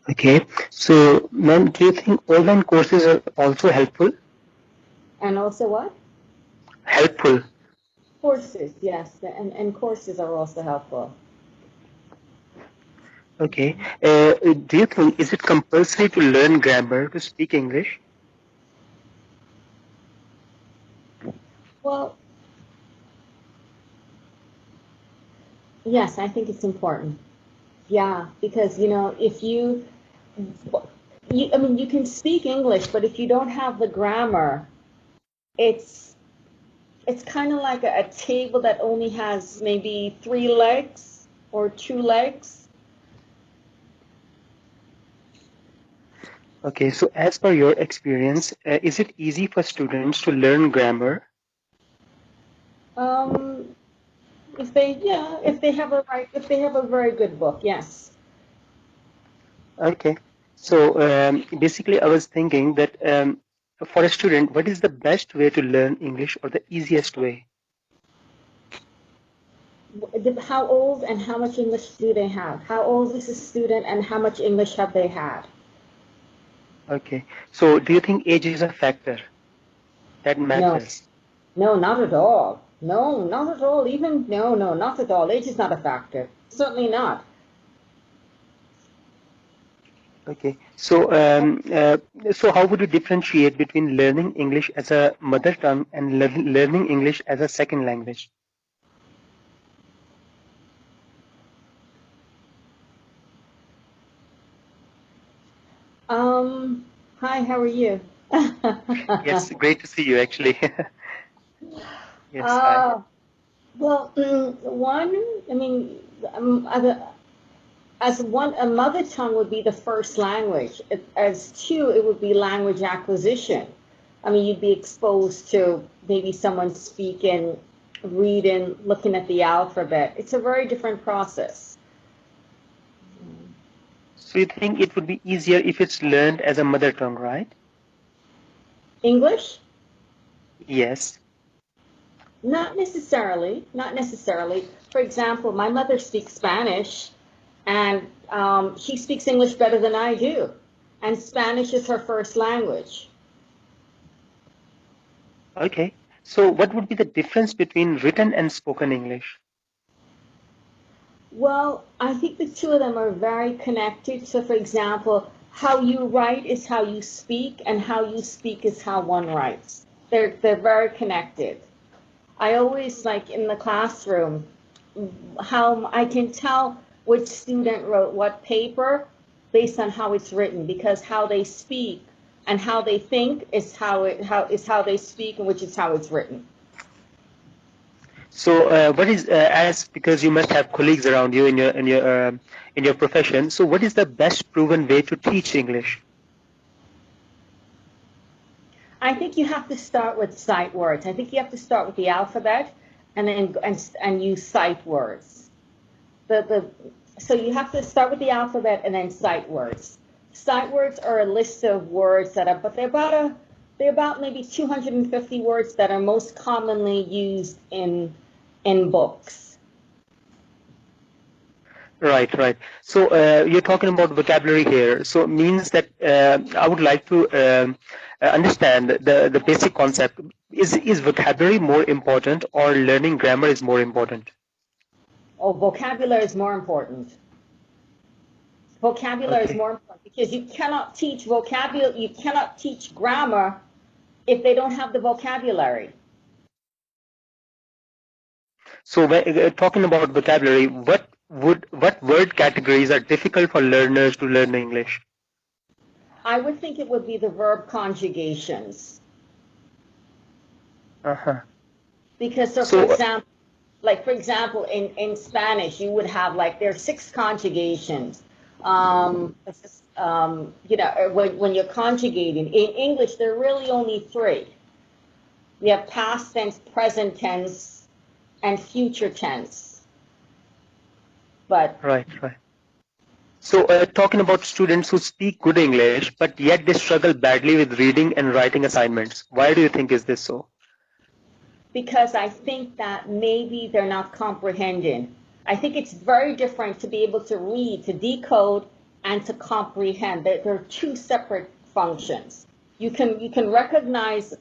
Okay. So, ma'am, do you think online courses are also helpful? And also what? Helpful. Courses, yes, and courses are also helpful. Okay. Do you think is it compulsory to learn grammar to speak English? Well, yes, I think it's important. Yeah, because if I mean, you can speak English, but if you don't have the grammar, it's it's kind of like a table that only has maybe three legs or two legs. Okay. So, as per your experience, is it easy for students to learn grammar? Um, if they have a very good book, yes. Okay. So, basically, I was thinking that for a student, what is the best way to learn English or the easiest way? How old and how much English do they have? How old is the student and how much English have they had? Okay. So, do you think age is a factor that No, matters? no, not at all. No, not at all. Even no, no, not at all. Age is not a factor. Certainly not. Okay. So, so how would you differentiate between learning English as a mother tongue and learning English as a second language? Um, Hi, how are you? Yes, great to see you actually. Yes, hi. uh, well, one, I mean, as one, a mother tongue would be the first language. As two, it would be language acquisition. I mean, you'd be exposed to maybe someone speaking, reading, looking at the alphabet. It's a very different process. So you think it would be easier if it's learned as a mother tongue, right? English? Yes. Not necessarily. Not necessarily. For example, my mother speaks Spanish, and she speaks English better than I do. And Spanish is her first language. Okay. So what would be the difference between written and spoken English? Well, I think the two of them are very connected. So, for example, how you write is how you speak, and how you speak is how one writes. They're very connected. I always like in the classroom how I can tell which student wrote what paper based on how it's written, because how they speak and how they think is how they speak, and which is how it's written. So what is as because you must have colleagues around you in your profession. So what is the best proven way to teach English? I think you have to start with sight words. I think you have to start with the alphabet and then and use sight words. The so you have to start with the alphabet and then sight words. Sight words are a list of words that are, but they're about maybe 250 words that are most commonly used in books. Right, right. So you're talking about vocabulary here. So it means that I would like to understand the basic concept. Is vocabulary more important or learning grammar is more important? Oh, vocabulary is more important. Vocabulary is Okay. more important because you cannot teach grammar if they don't have the vocabulary. So talking about vocabulary, what word categories are difficult for learners to learn English? I would think it would be the verb conjugations. Uh-huh. Because, so So for example, in Spanish, you would have like, there are six conjugations. When you're conjugating. In English, there are really only three. We have past tense, present tense, and future tense. But right, right. So talking about students who speak good English, but yet they struggle badly with reading and writing assignments. Why do you think is this so? because I think that maybe they're not comprehending. I think it's very different to be able to read, to decode, and to comprehend. They're two separate functions. You can recognize,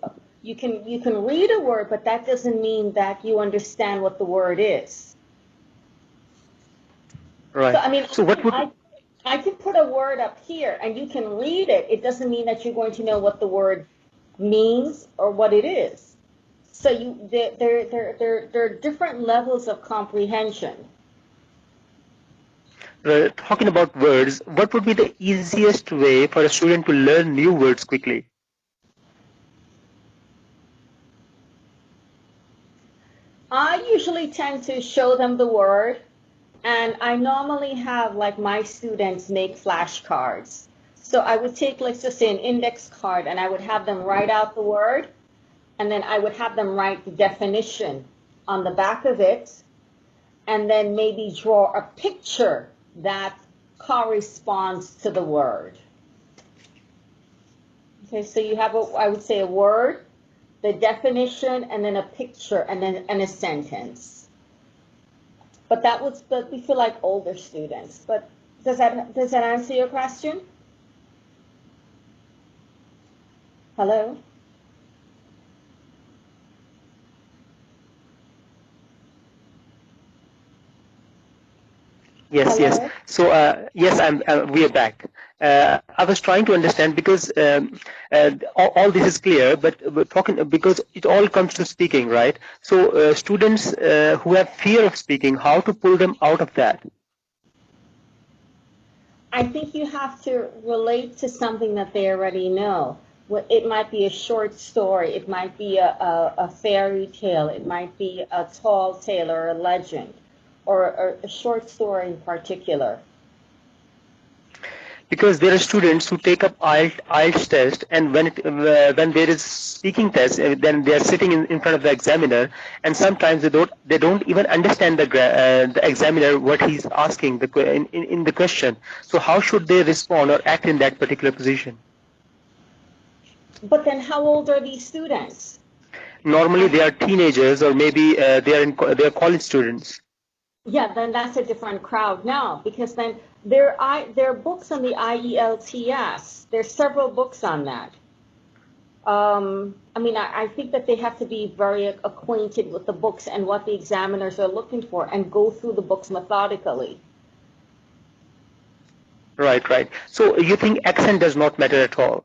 you can read a word, but that doesn't mean that you understand what the word is. So Right. I mean, So what would I can put a word up here and you can read it. It doesn't mean that you're going to know what the word means or what it is. So there are different levels of comprehension. talking about words, what would be the easiest way for a student to learn new words quickly? I usually tend to show them the word, and I normally have like my students make flashcards. So I would take, let's just say, an index card, and I would have them write out the word, and then I would have them write the definition on the back of it, and then maybe draw a picture that corresponds to the word. Okay, so you have, I would say, a word, the definition, and then a picture, and a sentence. But we feel like older students. But does that answer your question? Hello? Yes, yes. Hello? So, yes, we are back. I was trying to understand because all this is clear, but we're talking because it all comes to speaking, right? So, students who have fear of speaking, how to pull them out of that? I think you have to relate to something that they already know. It might be a short story, it might be a fairy tale, it might be a tall tale or a legend, or a short story in particular. Because there are students who take up IELTS test, and when there is speaking test, then they are sitting in front of the examiner, and sometimes they don't even understand the examiner what he's asking in the question. So how should they respond or act in that particular position? But then how old are these students? Normally they are teenagers, or maybe they are college students. Yeah, then that's a different crowd now, because then there are books on the IELTS. There's several books on that. I mean, I think that they have to be very acquainted with the books and what the examiners are looking for, and go through the books methodically. Right, right. So you think accent does not matter at all?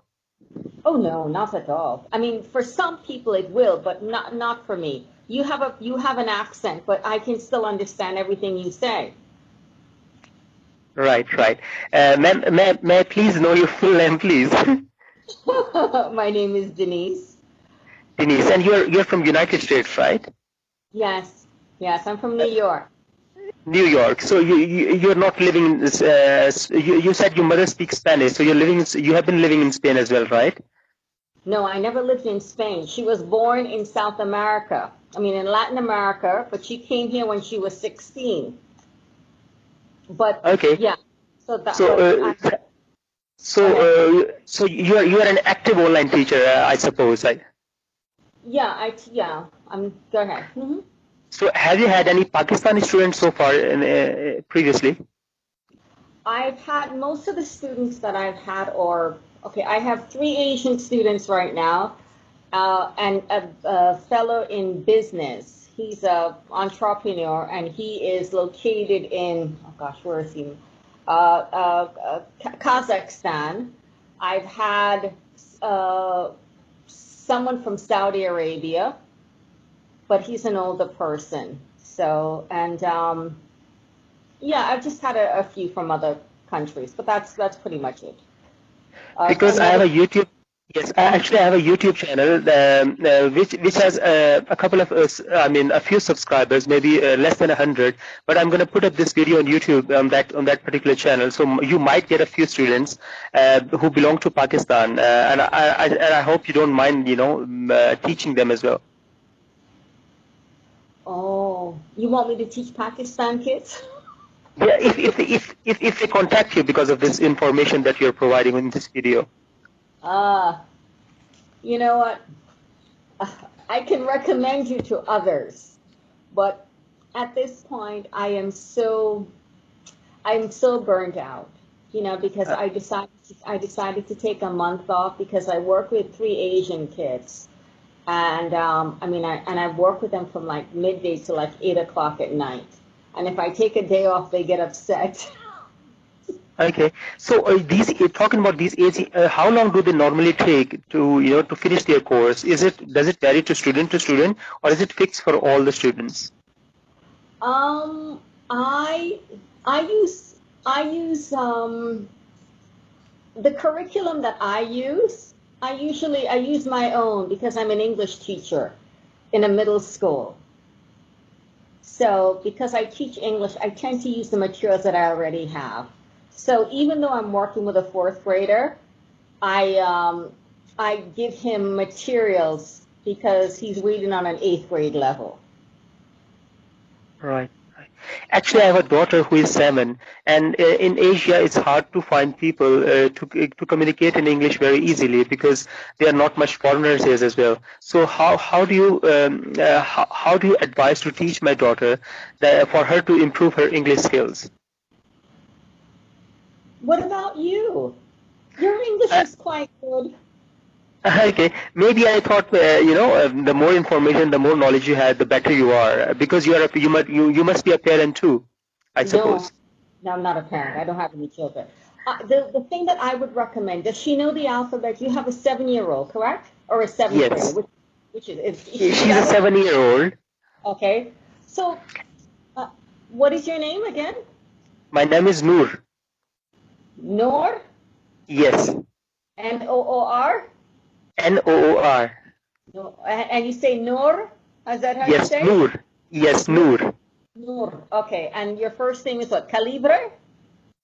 Oh no, not at all. I mean, for some people it will, but not for me. You have an accent, but I can still understand everything you say. Right, right. Ma'am, may I please know your full name, please? My name is Denise. Denise, and you're from United States, right? Yes, yes, I'm from New York. New York. So you're not living in this. You said your mother speaks Spanish, so you have been living in Spain as well, right? No, I never lived in Spain. She was born in South America. I mean, in Latin America, but she came here when she was 16. But Okay. yeah, so that, So but I go ahead. so you are an active online teacher, I suppose. Right? Yeah, go ahead. So have you had any Pakistani students so far previously? I've had most of the students that I've had, or okay, I have three Asian students right now, and a fellow in business. He's a entrepreneur, and he is located in, oh gosh, where is he? Kazakhstan. I've had someone from Saudi Arabia, but he's an older person. So, and yeah, I've just had a few from other countries, but that's pretty much it. Because I have Another, a YouTube. Yes, I have a YouTube channel which has a couple of I mean a few subscribers, maybe less than 100. But I'm going to put up this video on YouTube on that particular channel, so you might get a few students who belong to Pakistan, and I hope you don't mind, teaching them as well. oh, you want me to teach Pakistan kids? Yeah, if they contact you because of this information that you're providing in this video. Uh, you know what? I can recommend you to others, but at this point, I'm so burned out. because I decided to take a month off because I work with three Asian kids, and I work with them from like midday to like 8 o'clock at night, and if I take a day off, they get upset. Okay. So talking about these age, how long do they normally take to to finish their course? Does it vary to student, or is it fixed for all the students? Um, I I use the curriculum that I use. I use my own because I'm an English teacher in a middle school. So because I teach English, I tend to use the materials that I already have. So even though I'm working with a fourth grader, I give him materials because he's reading on an eighth grade level. Right. Right. Actually, I have a daughter who is 7, and in Asia, it's hard to find people to communicate in English very easily because there are not much foreigners here as well. So how do you advise to teach my daughter that for her to improve her English skills? What about you? Your English Uh, is quite good. Okay, maybe I thought the more information, the more knowledge you have, the better you are because you must be a parent too, I No, suppose. no, I'm not a parent. I don't have any children. The thing that I would recommend, does she know the alphabet? You have a 7-year-old, correct? Or a seventh grader? Yes. Which is she She's a seven? 7-year-old. Okay. So, uh, what is your name again? My name is Noor. Noor? Yes. Noor? Noor. No, and you say Noor? Is that how you Yes, say it? Noor. Yes, Noor. Noor. Noor. Okay. And your first name is what? Calibre?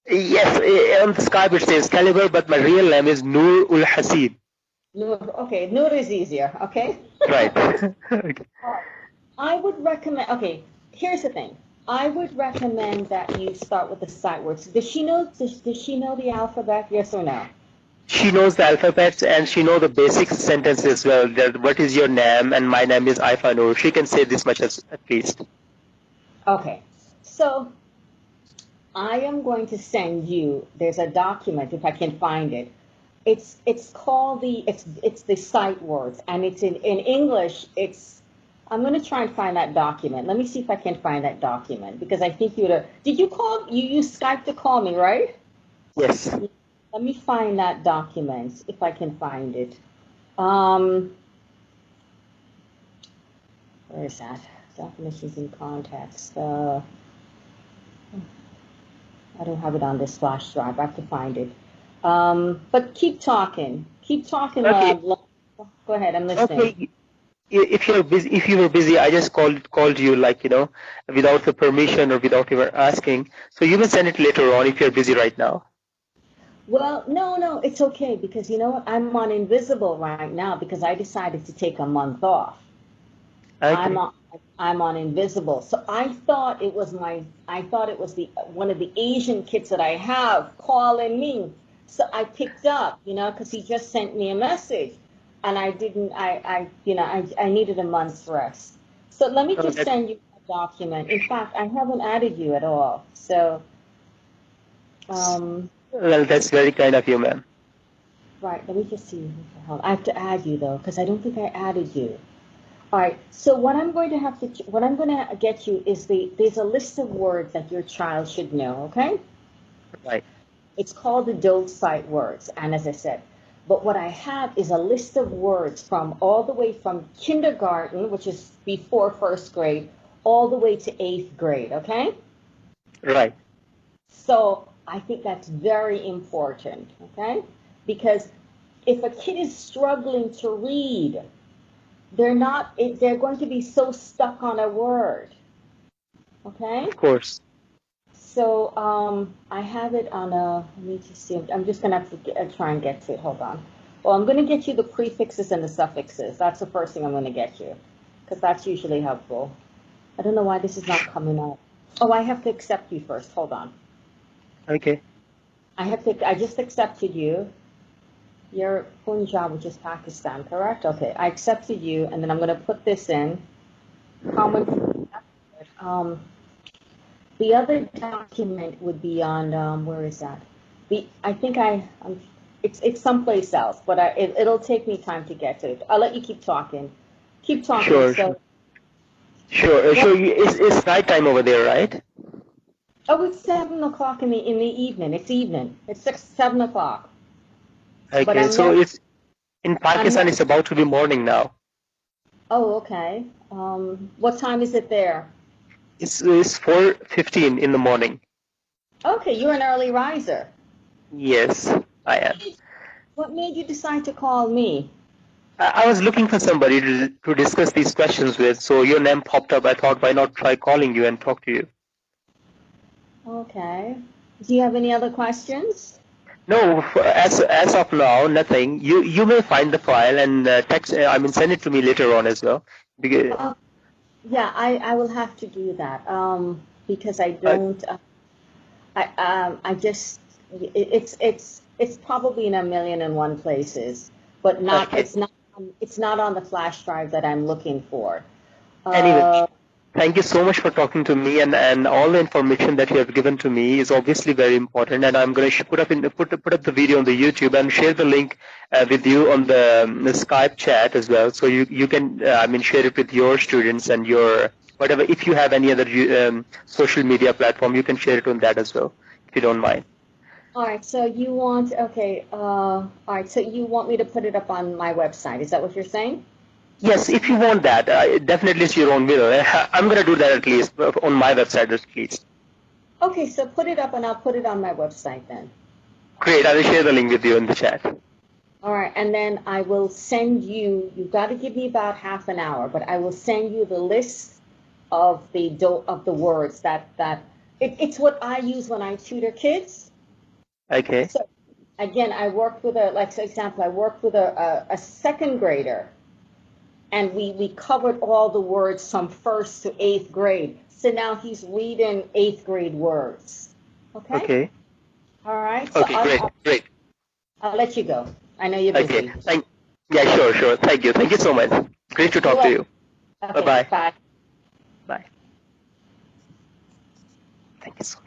Yes, on the Skype it says Caliber, but my real name is Noor Ul Hasib. Noor. Okay. Noor is easier. Okay. Right. Okay. I would recommend, okay, here's the thing. I would recommend that you start with the sight words. Does she know the alphabet? Yes or no? She knows the alphabets and she knows the basic sentences as well. That what is your name and my name is Aifa Noor. She can say this much at least. Okay. So I am going to send you, there's a document, if I can find it. It's called it's the sight words, and it's in English. I'm going to try and find that document. Let me see if I can find that document because I think did you call, you used Skype to call me, right? Yes. Let me find that document if I can find it. Um, where is that? Definitions in context. I don't have it on this flash drive. I have to find it. But keep talking. Keep talking. Okay. Go ahead. I'm listening. Okay. If you were busy, I just called you like without the permission or without your asking. So you can send it later on if you're busy right now. Well, no, it's okay because you know what? I'm on invisible right now because I decided to take a month off. I'm Okay. on I'm on invisible. So I thought it was the one of the Asian kids that I have calling me. So I picked up, because he just sent me a message, and I didn't. I needed a month's rest. So let me Oh, just send you a document. In fact, I haven't added you at all. So, um, well, that's very kind of you, ma'am. right. Let me just see. Hold on. I have to add you though, because I don't think I added you. All right. So what I'm going to get you is there's a list of words that your child should know. Okay. Right. It's called the Dove Sight words. And as I said, but what I have is a list of words from all the way from kindergarten, which is before first grade, all the way to eighth grade. Okay. Right. So I think that's very important. Okay. Because if a kid is struggling to read, they're going to be so stuck on a word. Okay. Of course. So I have it on let me just see. I'm just going to have to try and get to it. Hold on. Well, I'm going to get you the prefixes and the suffixes. That's the first thing I'm going to get you because that's usually helpful. I don't know why this is not coming up. Oh, I have to accept you first. Hold on. Okay. I just accepted you. You're Punjab, which is Pakistan, correct? Okay, I accepted you, and then I'm going to put this in. Common. Um, the other document would be on, where is that? I think it's someplace else, but it'll take me time to get to it. I'll let you keep talking. Keep talking. Sure, sure, So, sure. what? It's night time over there, right? Oh, it's 7 o'clock in the evening. It's evening. It's 7 o'clock. But Okay, so it's in I'm Pakistan. not. It's about to be morning now. Oh, okay. What time is it there? It's 4:15 in the morning. Okay, you're an early riser. Yes, I am. What made you decide to call me? I was looking for somebody to discuss these questions with, so your name popped up. I thought, why not try calling you and talk to you? Okay. Do you have any other questions? No, as of now, nothing. You may find the file and text. I mean, send it to me later on as well. Because, Uh, yeah, I will have to do that. Because I uh, don't. I just it's probably in a million and one places, but not okay. it's not on the flash drive that I'm looking for. Anyway, Uh, thank you so much for talking to me, and all the information that you have given to me is obviously very important. And I'm going to put up the video on the YouTube and share the link with you on the Skype chat as well. So you can I mean share it with your students and your whatever. If you have any other social media platform, you can share it on that as well, if you don't mind. all right, so you want okay. All right, so you want me to put it up on my website? Is that what you're saying? Yes, if you want that, definitely it's your own will. I'm going to do that at least on my website at least. Okay, so put it up and I'll put it on my website then. Great, I will share the link with you in the chat. All right, and then I will send you. You've got to give me about half an hour, but I will send you the list of the words it's what I use when I tutor kids. Okay. So again, I worked with like for example, I worked with a second grader, and we covered all the words from first to eighth grade. So now he's reading eighth grade words. Okay. Okay. All right. So Okay, great, great. I'll let you go. I know you're Okay. busy. Yeah, sure, sure. Thank you. Thank you so much. Great to You're talk to welcome. you. Okay. Bye-bye. Bye. Bye. Thank you so much.